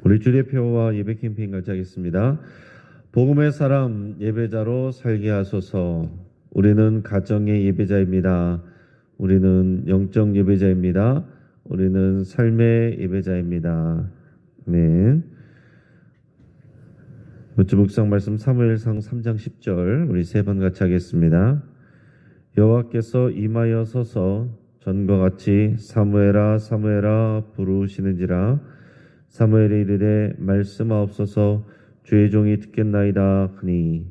우리 주 대표와 예배 캠페인 같이 하겠습니다. 복음의 사람 예배자로 살게 하소서. 우리는 가정의 예배자입니다. 우리는 영적 예배자입니다. 우리는 삶의 예배자입니다. 아멘. 주 묵상 말씀 사무엘상 3장 10절 우리 세 번 같이 하겠습니다. 여호와께서 임하여 서서 전과 같이 사무엘아 사무엘아 부르시는지라. 사무엘이 이르되 말씀하옵소서 주의 종이 듣겠나이다 하니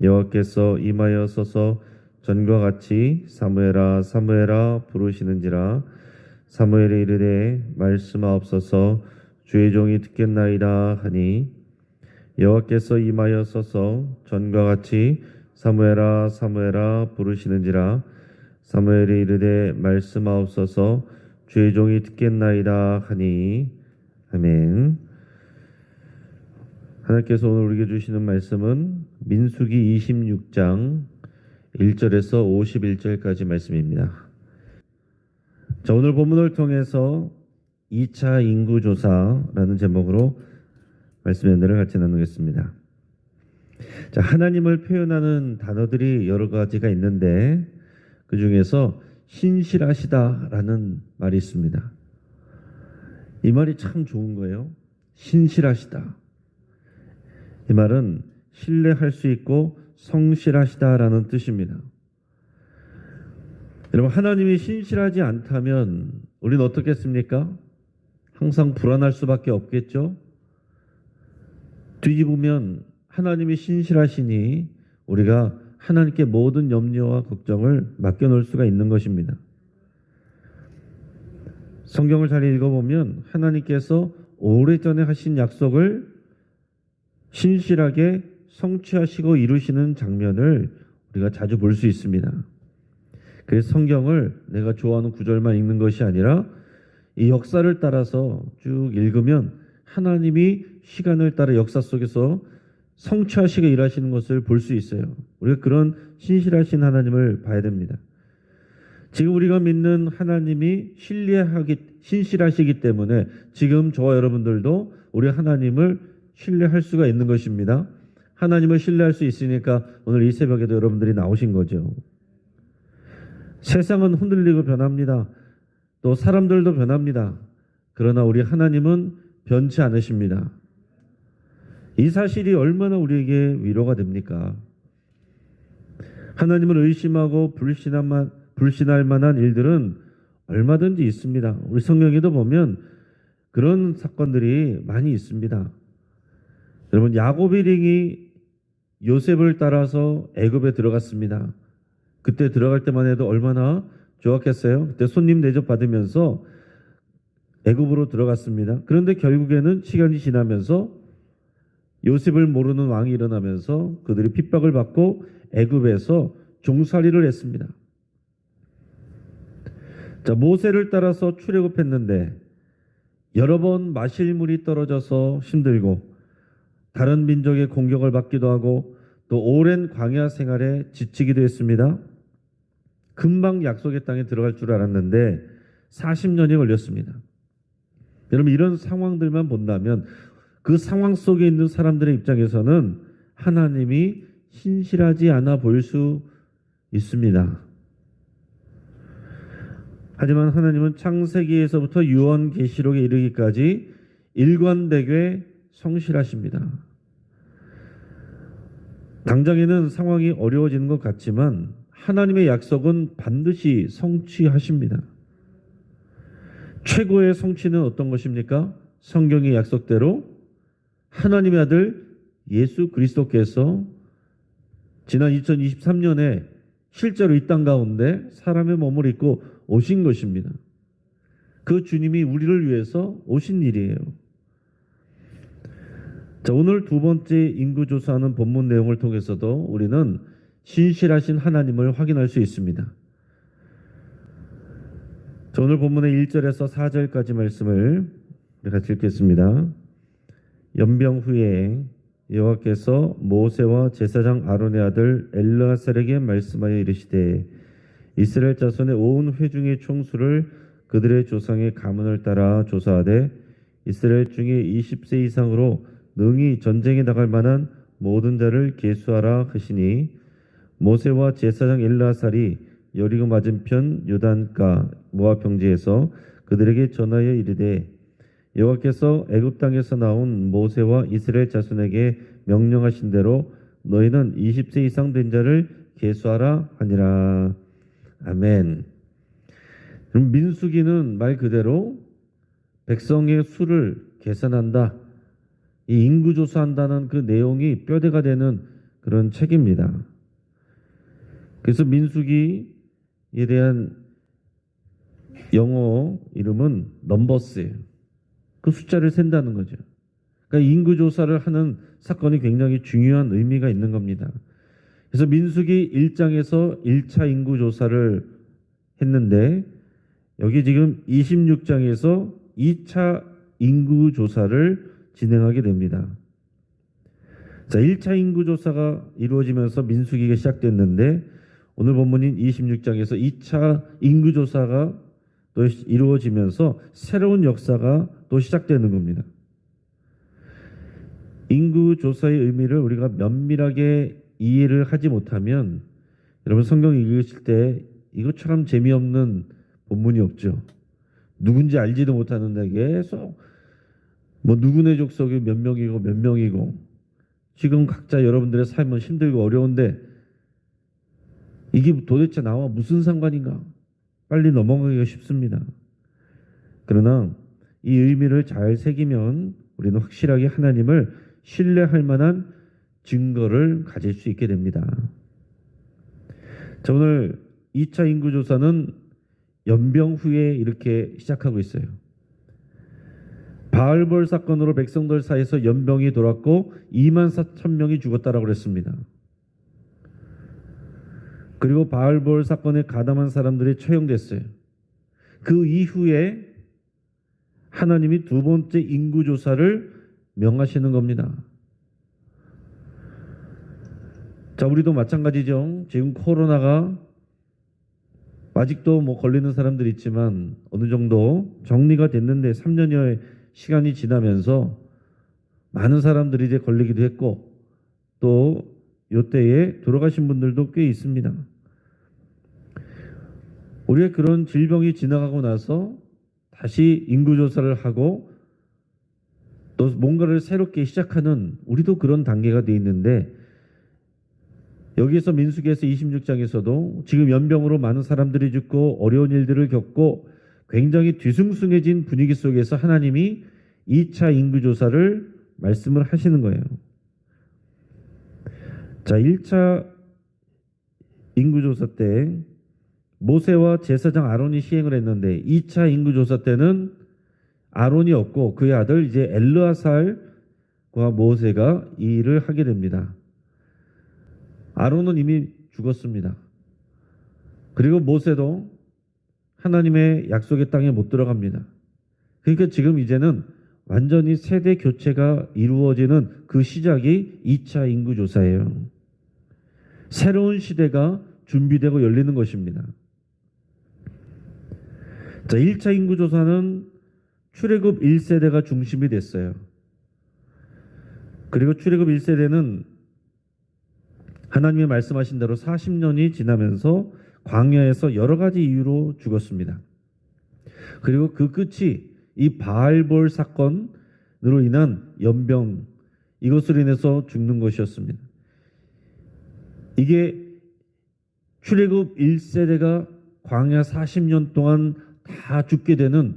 여호와께서 임하여 서서 전과 같이 사무엘아 사무엘아 부르시는지라. 사무엘이 이르되 말씀하옵소서 주의 종이 듣겠나이다 하니 여호와께서 임하여 서서 전과 같이 사무엘아 사무엘아 부르시는지라. 사무엘이 이르되 말씀하옵소서 주의 종이 듣겠나이다 하니. 아멘. 하나님께서 오늘 우리에게 주시는 말씀은 민수기 26장 1절에서 51절까지 말씀입니다. 자, 오늘 본문을 통해서 2차 인구조사라는 제목으로 말씀 연대를 같이 나누겠습니다. 자, 하나님을 표현하는 단어들이 여러 가지가 있는데 그 중에서 신실하시다라는 말이 있습니다. 이 말이 참 좋은 거예요. 신실하시다. 이 말은 신뢰할 수 있고 성실하시다라는 뜻입니다. 여러분, 하나님이 신실하지 않다면 우리는 어떻겠습니까? 항상 불안할 수밖에 없겠죠. 뒤집으면 하나님이 신실하시니 우리가 하나님께 모든 염려와 걱정을 맡겨놓을 수가 있는 것입니다. 성경을 잘 읽어보면 하나님께서 오래전에 하신 약속을 신실하게 성취하시고 이루시는 장면을 우리가 자주 볼 수 있습니다. 그래서 성경을 내가 좋아하는 구절만 읽는 것이 아니라 이 역사를 따라서 쭉 읽으면 하나님이 시간을 따라 역사 속에서 성취하시고 일하시는 것을 볼 수 있어요. 우리가 그런 신실하신 하나님을 봐야 됩니다. 지금 우리가 믿는 하나님이 신실하시기 때문에 지금 저와 여러분들도 우리 하나님을 신뢰할 수가 있는 것입니다. 하나님을 신뢰할 수 있으니까 오늘 이 새벽에도 여러분들이 나오신 거죠. 세상은 흔들리고 변합니다. 또 사람들도 변합니다. 그러나 우리 하나님은 변치 않으십니다. 이 사실이 얼마나 우리에게 위로가 됩니까? 하나님을 의심하고 불신할 만한 일들은 얼마든지 있습니다. 우리 성경에도 보면 그런 사건들이 많이 있습니다. 여러분, 야곱의 링이 요셉을 따라서 애굽에 들어갔습니다. 그때 들어갈 때만 해도 얼마나 좋았겠어요? 그때 손님 대접 받으면서 애굽으로 들어갔습니다. 그런데 결국에는 시간이 지나면서 요셉을 모르는 왕이 일어나면서 그들이 핍박을 받고 애굽에서 종살이를 했습니다. 자, 모세를 따라서 출애굽했는데 여러 번 마실 물이 떨어져서 힘들고 다른 민족의 공격을 받기도 하고 또 오랜 광야 생활에 지치기도 했습니다. 금방 약속의 땅에 들어갈 줄 알았는데 40년이 걸렸습니다. 여러분, 이런 상황들만 본다면 그 상황 속에 있는 사람들의 입장에서는 하나님이 신실하지 않아 보일 수 있습니다. 하지만 하나님은 창세기에서부터 유언계시록에 이르기까지 일관되게 성실하십니다. 당장에는 상황이 어려워지는 것 같지만 하나님의 약속은 반드시 성취하십니다. 최고의 성취는 어떤 것입니까? 성경의 약속대로 하나님의 아들 예수 그리스도께서 지난 2023년에 실제로 이 땅 가운데 사람의 몸을 입고 오신 것입니다. 그 주님이 우리를 위해서 오신 일이에요. 자, 오늘 두 번째 인구조사하는 본문 내용을 통해서도 우리는 신실하신 하나님을 확인할 수 있습니다. 자, 오늘 본문의 1절에서 4절까지 말씀을 같이 읽겠습니다. 연병 후에 여호와께서 모세와 제사장 아론의 아들 엘르아살에게 말씀하여 이르시되 이스라엘 자손의 온 회중의 총수를 그들의 조상의 가문을 따라 조사하되 이스라엘 중에 20세 이상으로 능히 전쟁에 나갈 만한 모든 자를 계수하라 하시니 모세와 제사장 엘르아살이 여리고 맞은편 요단가 모압 평지에서 그들에게 전하여 이르되 여호와께서 애굽 땅에서 나온 모세와 이스라엘 자손에게 명령하신 대로 너희는 20세 이상 된 자를 계수하라 하니라. 아멘. 그럼 민수기는 말 그대로 백성의 수를 계산한다. 이 인구조사한다는 그 내용이 뼈대가 되는 그런 책입니다. 그래서 민수기에 대한 영어 이름은 넘버스예요. 그 숫자를 센다는 거죠. 그러니까 인구조사를 하는 사건이 굉장히 중요한 의미가 있는 겁니다. 그래서 민수기 1장에서 1차 인구조사를 했는데 여기 지금 26장에서 2차 인구조사를 진행하게 됩니다. 자, 1차 인구조사가 이루어지면서 민수기가 시작됐는데 오늘 본문인 26장에서 2차 인구조사가 또 이루어지면서 새로운 역사가 또 시작되는 겁니다. 인구조사의 의미를 우리가 면밀하게 이해를 하지 못하면 여러분 성경 읽으실 때 이것처럼 재미없는 본문이 없죠. 누군지 알지도 못하는데 계속 뭐 누구네 족속이 몇 명이고 몇 명이고 지금 각자 여러분들의 삶은 힘들고 어려운데 이게 도대체 나와 무슨 상관인가? 빨리 넘어가기가 쉽습니다. 그러나 이 의미를 잘 새기면 우리는 확실하게 하나님을 신뢰할 만한 증거를 가질 수 있게 됩니다. 자, 오늘 2차 인구조사는 연병 후에 이렇게 시작하고 있어요. 바알볼 사건으로 백성들 사이에서 연병이 돌았고 2만 4천 명이 죽었다라고 그랬습니다. 그리고 바알볼 사건에 가담한 사람들이 처형됐어요. 그 이후에 하나님이 두 번째 인구조사를 명하시는 겁니다. 자, 우리도 마찬가지죠. 지금 코로나가 아직도 뭐 걸리는 사람들이 있지만 어느 정도 정리가 됐는데 3년여의 시간이 지나면서 많은 사람들이 이제 걸리기도 했고 또 이때에 돌아가신 분들도 꽤 있습니다. 우리가 그런 질병이 지나가고 나서 다시 인구조사를 하고 또 뭔가를 새롭게 시작하는 우리도 그런 단계가 돼 있는데 여기에서 민수기에서 26장에서도 지금 연병으로 많은 사람들이 죽고 어려운 일들을 겪고 굉장히 뒤숭숭해진 분위기 속에서 하나님이 2차 인구조사를 말씀을 하시는 거예요. 자, 1차 인구조사 때 모세와 제사장 아론이 시행을 했는데 2차 인구조사 때는 아론이 없고 그의 아들 이제 엘르아살과 모세가 이 일을 하게 됩니다. 아론은 이미 죽었습니다. 그리고 모세도 하나님의 약속의 땅에 못 들어갑니다. 그러니까 지금 이제는 완전히 세대 교체가 이루어지는 그 시작이 2차 인구조사예요. 새로운 시대가 준비되고 열리는 것입니다. 자, 1차 인구조사는 출애굽 1세대가 중심이 됐어요. 그리고 출애굽 1세대는 하나님이 말씀하신 대로 40년이 지나면서 광야에서 여러 가지 이유로 죽었습니다. 그리고 그 끝이 이 바알볼 사건으로 인한 연병, 이것으로 인해서 죽는 것이었습니다. 이게 출애굽 1세대가 광야 40년 동안 다 죽게 되는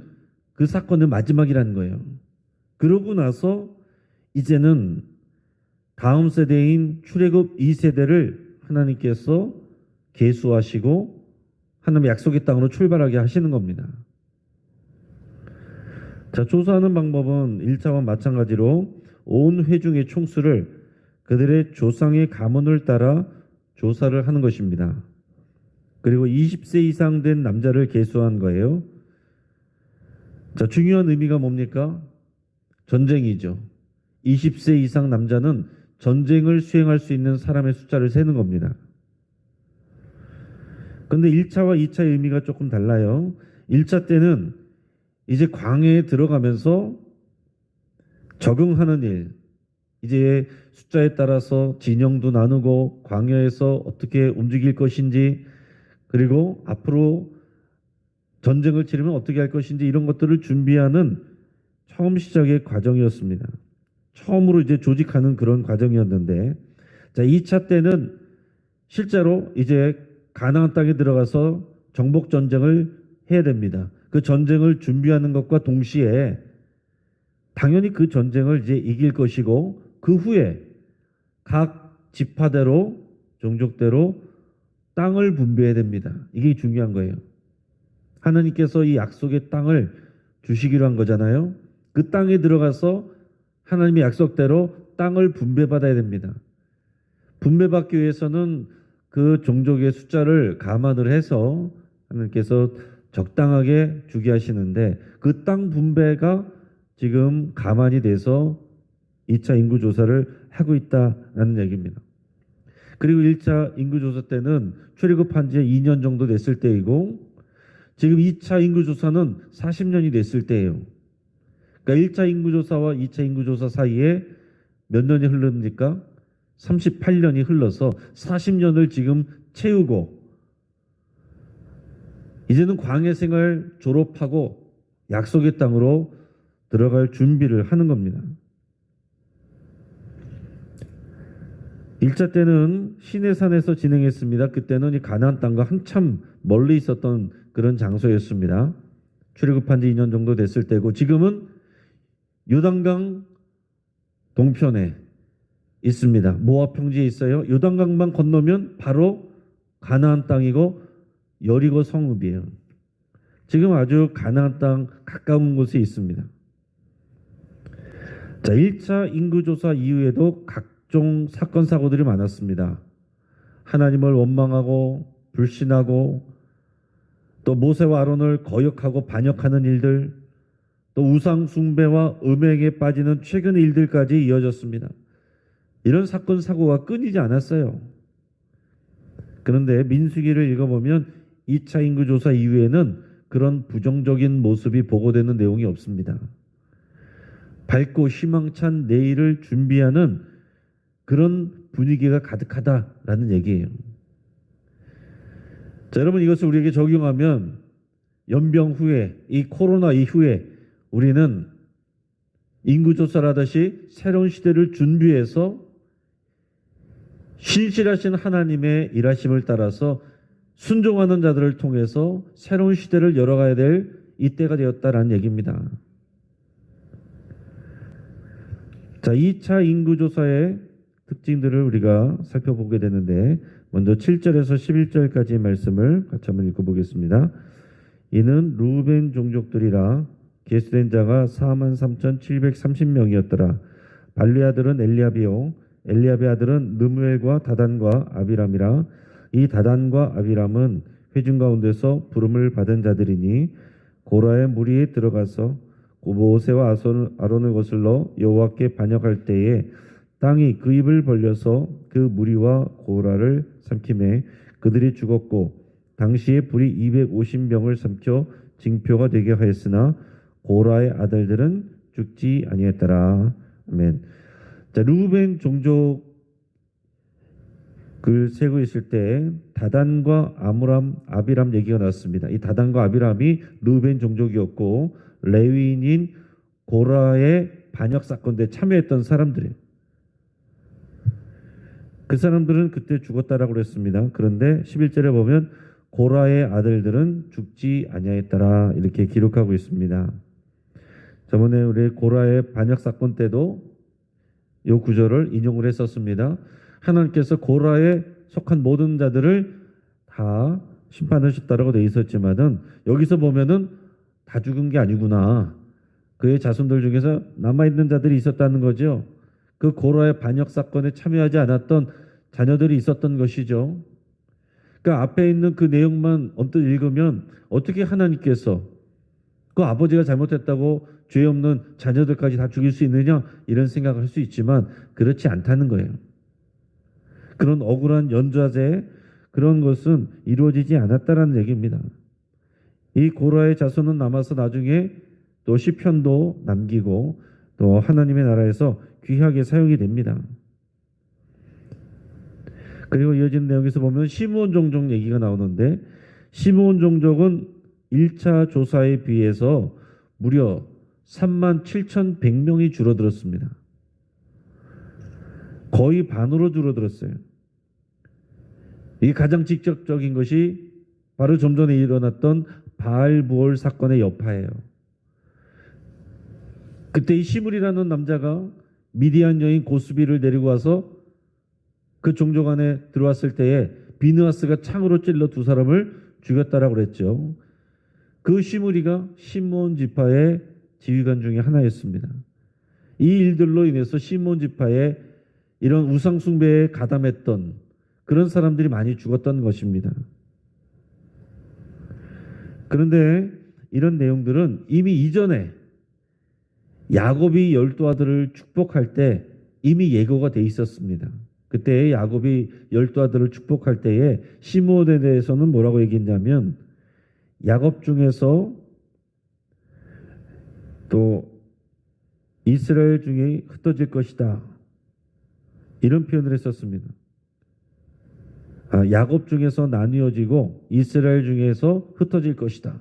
그 사건의 마지막이라는 거예요. 그러고 나서 이제는 다음 세대인 출애굽 2세대를 하나님께서 계수하시고 하나님의 약속의 땅으로 출발하게 하시는 겁니다. 자, 조사하는 방법은 1차와 마찬가지로 온 회중의 총수를 그들의 조상의 가문을 따라 조사를 하는 것입니다. 그리고 20세 이상 된 남자를 계수한 거예요. 자, 중요한 의미가 뭡니까? 전쟁이죠. 20세 이상 남자는 전쟁을 수행할 수 있는 사람의 숫자를 세는 겁니다. 그런데 1차와 2차의 의미가 조금 달라요. 1차 때는 이제 광야에 들어가면서 적응하는 일, 이제 숫자에 따라서 진영도 나누고 광야에서 어떻게 움직일 것인지, 그리고 앞으로 전쟁을 치르면 어떻게 할 것인지 이런 것들을 준비하는 처음 시작의 과정이었습니다. 처음으로 이제 조직하는 그런 과정이었는데, 자, 2차 때는 실제로 이제 가나안 땅에 들어가서 정복 전쟁을 해야 됩니다. 그 전쟁을 준비하는 것과 동시에 당연히 그 전쟁을 이제 이길 것이고, 그 후에 각 지파대로 종족대로 땅을 분배해야 됩니다. 이게 중요한 거예요. 하나님께서 이 약속의 땅을 주시기로 한 거잖아요. 그 땅에 들어가서 하나님의 약속대로 땅을 분배받아야 됩니다. 분배받기 위해서는 그 종족의 숫자를 감안을 해서 하나님께서 적당하게 주게 하시는데, 그 땅 분배가 지금 가만히 돼서 2차 인구조사를 하고 있다는 얘기입니다. 그리고 1차 인구조사 때는 출애굽한 지 2년 정도 됐을 때이고, 지금 2차 인구조사는 40년이 됐을 때예요. 그러니까 1차 인구조사와 2차 인구조사 사이에 몇 년이 흐릅니까? 38년이 흘러서 40년을 지금 채우고, 이제는 광야 생활 졸업하고 약속의 땅으로 들어갈 준비를 하는 겁니다. 1차 때는 시내산에서 진행했습니다. 그때는 이 가나안 땅과 한참 멀리 있었던 그런 장소였습니다. 출애굽한 지 2년 정도 됐을 때고, 지금은 요단강 동편에 있습니다. 모압 평지에 있어요. 요단강만 건너면 바로 가나안 땅이고 여리고 성읍이에요. 지금 아주 가나안 땅 가까운 곳에 있습니다. 자, 1차 인구조사 이후에도 각종 사건 사고들이 많았습니다. 하나님을 원망하고 불신하고, 또 모세와 아론을 거역하고 반역하는 일들, 또 우상 숭배와 음행에 빠지는 최근의 일들까지 이어졌습니다. 이런 사건 사고가 끊이지 않았어요. 그런데 민수기를 읽어보면 2차 인구조사 이후에는 그런 부정적인 모습이 보고되는 내용이 없습니다. 밝고 희망찬 내일을 준비하는 그런 분위기가 가득하다라는 얘기예요. 자, 여러분, 이것을 우리에게 적용하면 연병 후에, 이 코로나 이후에 우리는 인구조사를 하듯이 새로운 시대를 준비해서 신실하신 하나님의 일하심을 따라서 순종하는 자들을 통해서 새로운 시대를 열어가야 될 이때가 되었다라는 얘기입니다. 자, 2차 인구조사의 특징들을 우리가 살펴보게 되는데, 먼저 7절에서 11절까지의 말씀을 같이 한번 읽어보겠습니다. 이는 루벤 종족들이라 계수된 자가 43,730명이었더라. 발리 아들은 엘리압이요 엘리압의 아들은 느무엘과 다단과 아비람이라. 이 다단과 아비람은 회중 가운데서 부름을 받은 자들이니 고라의 무리에 들어가서 모세와 아론을 거슬러 여호와께 반역할 때에 땅이 그 입을 벌려서 그 무리와 고라를 삼키매 그들이 죽었고, 당시에 불이 250명을 삼켜 징표가 되게 하였으나 고라의 아들들은 죽지 아니했더라. 아멘. 자, 루벤 종족을 세고 있을 때 다단과 아비람 얘기가 나왔습니다. 이 다단과 아비람이 루벤 종족이었고, 레위인인 고라의 반역 사건에 참여했던 사람들이에요. 그 사람들은 그때 죽었다라고 그랬습니다. 그런데 11절에 보면 고라의 아들들은 죽지 아니하였더라 이렇게 기록하고 있습니다. 저번에 우리 고라의 반역 사건 때도 이 구절을 인용을 했었습니다. 하나님께서 고라에 속한 모든 자들을 다 심판하셨다라고 되어 있었지만은, 여기서 보면은 다 죽은 게 아니구나. 그의 자손들 중에서 남아있는 자들이 있었다는 거죠. 그 고라의 반역 사건에 참여하지 않았던 자녀들이 있었던 것이죠. 그러니까 앞에 있는 그 내용만 언뜻 읽으면 어떻게 하나님께서 그 아버지가 잘못했다고 죄 없는 자녀들까지 다 죽일 수 있느냐, 이런 생각을 할 수 있지만 그렇지 않다는 거예요. 그런 억울한 연좌제, 그런 것은 이루어지지 않았다라는 얘기입니다. 이 고라의 자손은 남아서 나중에 또 시편도 남기고 또 하나님의 나라에서 귀하게 사용이 됩니다. 그리고 이어지는 내용에서 보면 시므온 종족 얘기가 나오는데 시므온 종족은 1차 조사에 비해서 무려 37,100명이 줄어들었습니다. 거의 반으로 줄어들었어요. 이 가장 직접적인 것이 바로 좀 전에 일어났던 바알부올 사건의 여파예요. 그때 이 시므리라는 남자가 미디안 여인 고스비를 데리고 와서 그 종족 안에 들어왔을 때에 비느하스가 창으로 찔러 두 사람을 죽였다라고 그랬죠. 그 시므리가 시므온 지파의 지휘관 중에 하나였습니다. 이 일들로 인해서 시므온 지파에 이런 우상 숭배에 가담했던 그런 사람들이 많이 죽었던 것입니다. 그런데 이런 내용들은 이미 이전에 야곱이 12 아들을 축복할 때 이미 예고가 돼 있었습니다. 그때 야곱이 12 아들을 축복할 때에 시므온에 대해서는 뭐라고 얘기했냐면 야곱 중에서 또 이스라엘 중에 흩어질 것이다. 이런 표현을 했었습니다. 야곱 중에서 나뉘어지고 이스라엘 중에서 흩어질 것이다.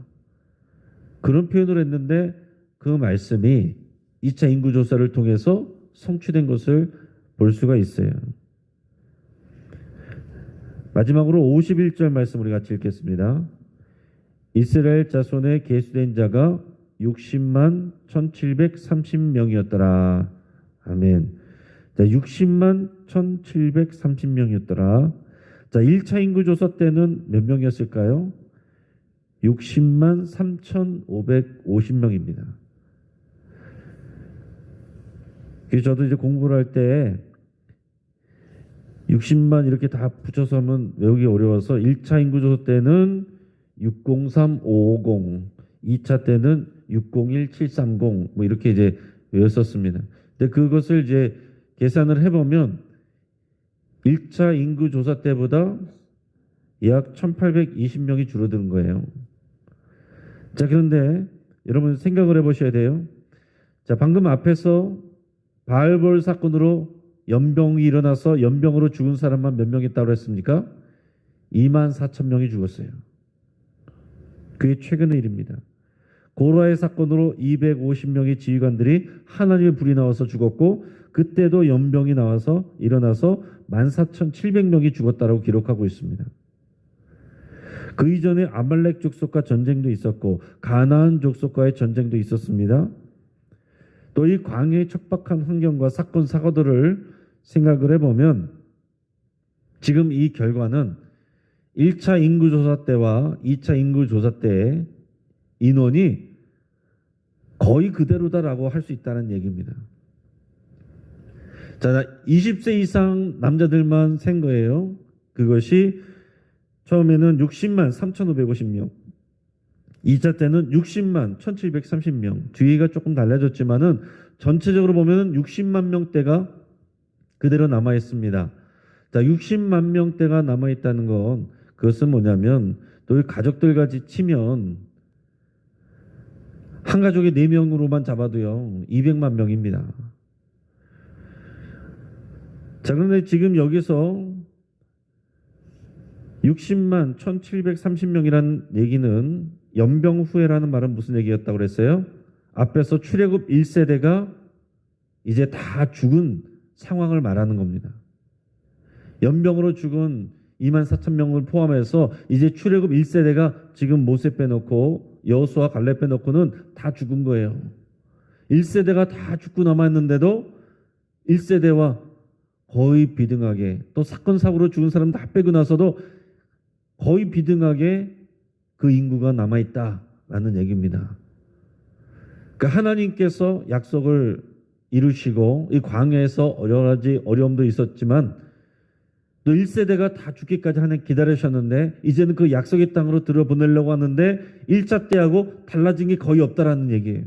그런 표현을 했는데 그 말씀이 2차 인구조사를 통해서 성취된 것을 볼 수가 있어요. 마지막으로 51절 말씀 우리 같이 읽겠습니다. 이스라엘 자손의 계수된 자가 60만 1730명이었더라. 아멘. 자, 60만 1730명이었더라. 자, 1차 인구조사 때는 몇 명이었을까요? 60만 3550명입니다. 그래서 저도 이제 공부를 할 때 60만 이렇게 다 붙여서 하면 외우기 어려워서 1차 인구조사 때는 603550, 2차 때는 601730 뭐 이렇게 이제 외웠었습니다. 근데 그것을 이제 계산을 해보면 1차 인구조사 때보다 약 1820명이 줄어든 거예요. 자, 그런데 여러분 생각을 해보셔야 돼요. 자, 방금 앞에서 바알볼 사건으로 연병이 일어나서 연병으로 죽은 사람만 몇 명 있다고 했습니까? 24,000명이 죽었어요. 그게 최근의 일입니다. 고라의 사건으로 250명의 지휘관들이 하나님의 불이 나와서 죽었고 그때도 연병이 나와서 일어나서 14,700명이 죽었다라고 기록하고 있습니다. 그 이전에 아말렉 족속과 전쟁도 있었고 가나안 족속과의 전쟁도 있었습니다. 또 이 광야의 척박한 환경과 사건 사고들을 생각을 해보면 지금 이 결과는 1차 인구조사 때와 2차 인구조사 때의 인원이 거의 그대로다라고 할 수 있다는 얘기입니다. 자, 20세 이상 남자들만 센 거예요. 그것이 처음에는 60만 3,550명, 2차 때는 60만 1,730명, 뒤가 조금 달라졌지만은 전체적으로 보면 60만 명대가 그대로 남아 있습니다. 자, 60만 명대가 남아 있다는 건 그것은 뭐냐면 또 가족들 같이 치면 한 가족에 4명으로만 잡아도요 200만 명입니다. 자, 그런데 지금 여기서 60만 1,730명이라는 얘기는 연병 후에라는 말은 무슨 얘기였다고 그랬어요? 앞에서 출애굽 1세대가 이제 다 죽은 상황을 말하는 겁니다. 연병으로 죽은 24,000명을 포함해서 이제 출애굽 1세대가 지금 모세 빼놓고 여호수아 갈렙 빼놓고는 다 죽은 거예요. 1세대가 다 죽고 남았는데도 1세대와 거의 비등하게 또 사건 사고로 죽은 사람 다 빼고 나서도 거의 비등하게 그 인구가 남아있다라는 얘기입니다. 그러니까 하나님께서 약속을 이루시고 이 광야에서 여러 가지 어려움도 있었지만 또 1세대가 다 죽기까지 하나님 기다리셨는데 이제는 그 약속의 땅으로 들어보내려고 하는데 1차 때하고 달라진 게 거의 없다라는 얘기예요.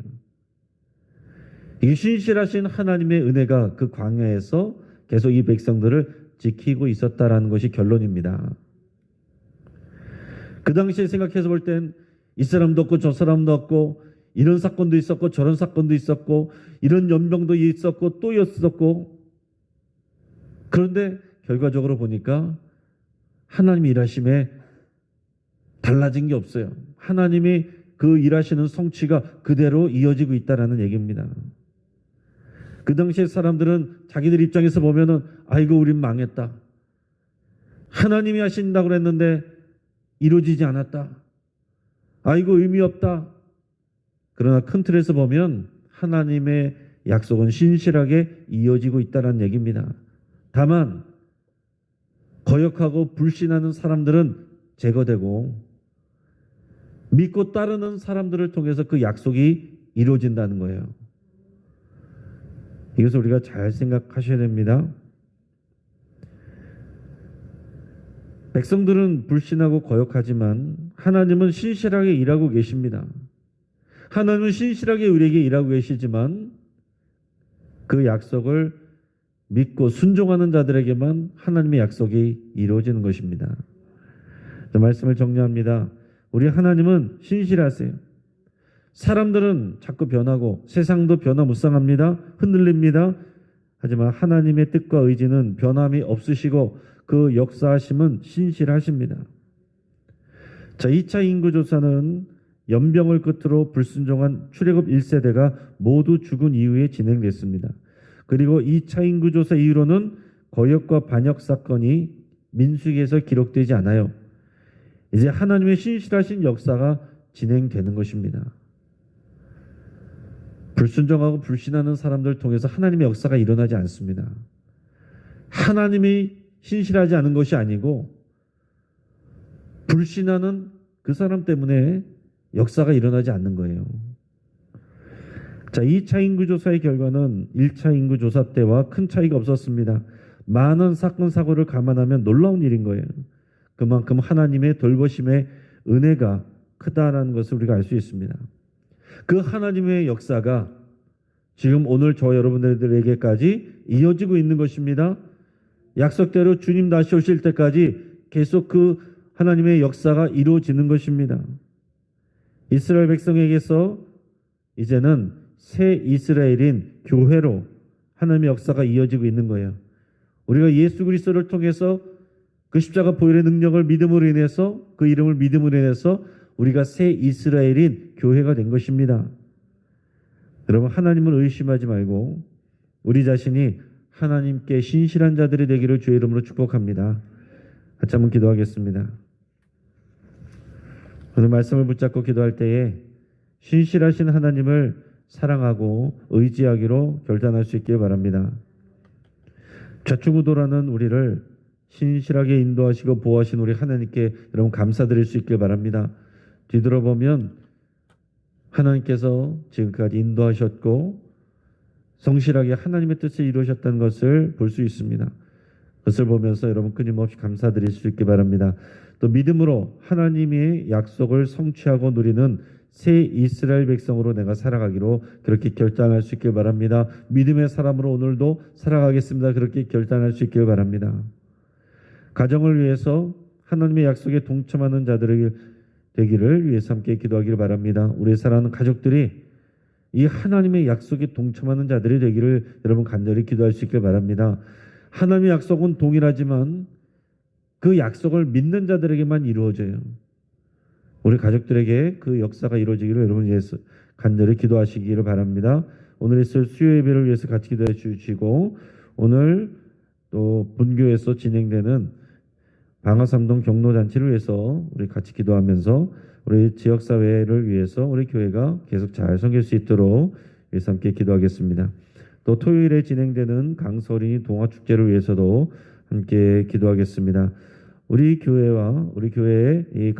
이 신실하신 하나님의 은혜가 그 광야에서 계속 이 백성들을 지키고 있었다라는 것이 결론입니다. 그 당시에 생각해서 볼 땐 이 사람도 없고 저 사람도 없고 이런 사건도 있었고 저런 사건도 있었고 이런 연병도 있었고 또 있었고, 그런데 결과적으로 보니까 하나님의 일하심에 달라진 게 없어요. 하나님이 그 일하시는 성취가 그대로 이어지고 있다라는 얘기입니다. 그 당시에 사람들은 자기들 입장에서 보면은 아이고 우린 망했다. 하나님이 하신다고 그랬는데 이루어지지 않았다. 아이고 의미 없다. 그러나 큰 틀에서 보면 하나님의 약속은 신실하게 이어지고 있다는 얘기입니다. 다만 거역하고 불신하는 사람들은 제거되고 믿고 따르는 사람들을 통해서 그 약속이 이루어진다는 거예요. 이것을 우리가 잘 생각하셔야 됩니다. 백성들은 불신하고 거역하지만 하나님은 신실하게 일하고 계십니다. 하나님은 신실하게 우리에게 일하고 계시지만 그 약속을 믿고 순종하는 자들에게만 하나님의 약속이 이루어지는 것입니다. 말씀을 정리합니다. 우리 하나님은 신실하세요. 사람들은 자꾸 변하고 세상도 변화무쌍합니다. 흔들립니다. 하지만 하나님의 뜻과 의지는 변함이 없으시고 그 역사하심은 신실하십니다. 자, 2차 인구조사는 연병을 끝으로 불순종한 출애굽 1세대가 모두 죽은 이후에 진행됐습니다. 그리고 2차 인구조사 이후로는 거역과 반역 사건이 민수기에서 기록되지 않아요. 이제 하나님의 신실하신 역사가 진행되는 것입니다. 불순종하고 불신하는 사람들 통해서 하나님의 역사가 일어나지 않습니다. 하나님이 신실하지 않은 것이 아니고 불신하는 그 사람 때문에 역사가 일어나지 않는 거예요. 자, 2차 인구조사의 결과는 1차 인구조사 때와 큰 차이가 없었습니다. 많은 사건 사고를 감안하면 놀라운 일인 거예요. 그만큼 하나님의 돌보심의 은혜가 크다라는 것을 우리가 알 수 있습니다. 그 하나님의 역사가 지금 오늘 저 여러분들에게까지 이어지고 있는 것입니다. 약속대로 주님 다시 오실 때까지 계속 그 하나님의 역사가 이루어지는 것입니다. 이스라엘 백성에게서 이제는 새 이스라엘인 교회로 하나님의 역사가 이어지고 있는 거예요. 우리가 예수 그리스도를 통해서 그 십자가 보혈의 능력을 믿음으로 인해서, 그 이름을 믿음으로 인해서 우리가 새 이스라엘인 교회가 된 것입니다. 여러분, 하나님을 의심하지 말고 우리 자신이 하나님께 신실한 자들이 되기를 주의 이름으로 축복합니다. 같이 한번 기도하겠습니다. 오늘 말씀을 붙잡고 기도할 때에 신실하신 하나님을 사랑하고 의지하기로 결단할 수 있길 바랍니다. 좌충우돌하는 우리를 신실하게 인도하시고 보호하신 우리 하나님께 여러분 감사드릴 수 있길 바랍니다. 뒤돌아보면 하나님께서 지금까지 인도하셨고 성실하게 하나님의 뜻을 이루셨다는 것을 볼 수 있습니다. 그것을 보면서 여러분 끊임없이 감사드릴 수 있길 바랍니다. 또 믿음으로 하나님의 약속을 성취하고 누리는 새 이스라엘 백성으로 내가 살아가기로 그렇게 결단할 수 있길 바랍니다. 믿음의 사람으로 오늘도 살아가겠습니다. 그렇게 결단할 수 있길 바랍니다. 가정을 위해서 하나님의 약속에 동참하는 자들에게 되기를 위해서 함께 기도하기를 바랍니다. 우리 사랑하는 가족들이 이 하나님의 약속에 동참하는 자들이 되기를 여러분 간절히 기도할 수 있길 바랍니다. 하나님의 약속은 동일하지만 그 약속을 믿는 자들에게만 이루어져요. 우리 가족들에게 그 역사가 이루어지기를 여러분 위해서 간절히 기도하시기를 바랍니다. 오늘 있을 수요 예배를 위해서 같이 기도해 주시고 오늘 또 본교에서 진행되는 방화삼동 경로잔치를 위해서 우리 같이 기도하면서 우리 지역사회를 위해서 우리 교회가 계속 잘 섬길 수 있도록 위해서 함께 기도하겠습니다. 또 토요일에 진행되는 강서린이 동화축제를 위해서도 함께 기도하겠습니다. 우리 교회와 우리 교회의 이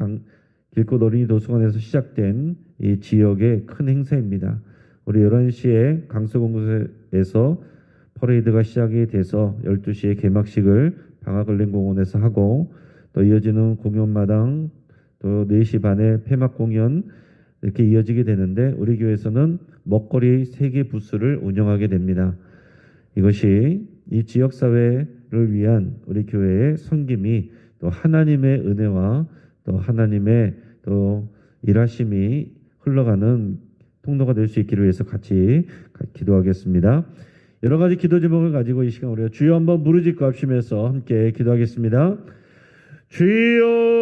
길꽃 어린이 도서관에서 시작된 이 지역의 큰 행사입니다. 우리 11시에 강서공구에서 퍼레이드가 시작이 돼서 12시에 개막식을 방화글린공원에서 하고 또 이어지는 공연마당 또 4시 반에 폐막 공연 이렇게 이어지게 되는데 우리 교회에서는 먹거리 3개 부스를 운영하게 됩니다. 이것이 이 지역사회를 위한 우리 교회의 섬김이 또 하나님의 은혜와 또 하나님의 또 일하심이 흘러가는 통로가 될 수 있기를 위해서 같이 기도하겠습니다. 여러 가지 기도 제목을 가지고 이 시간 우리가 주여 한번 무르짓고 합심해서 함께 기도하겠습니다. 주여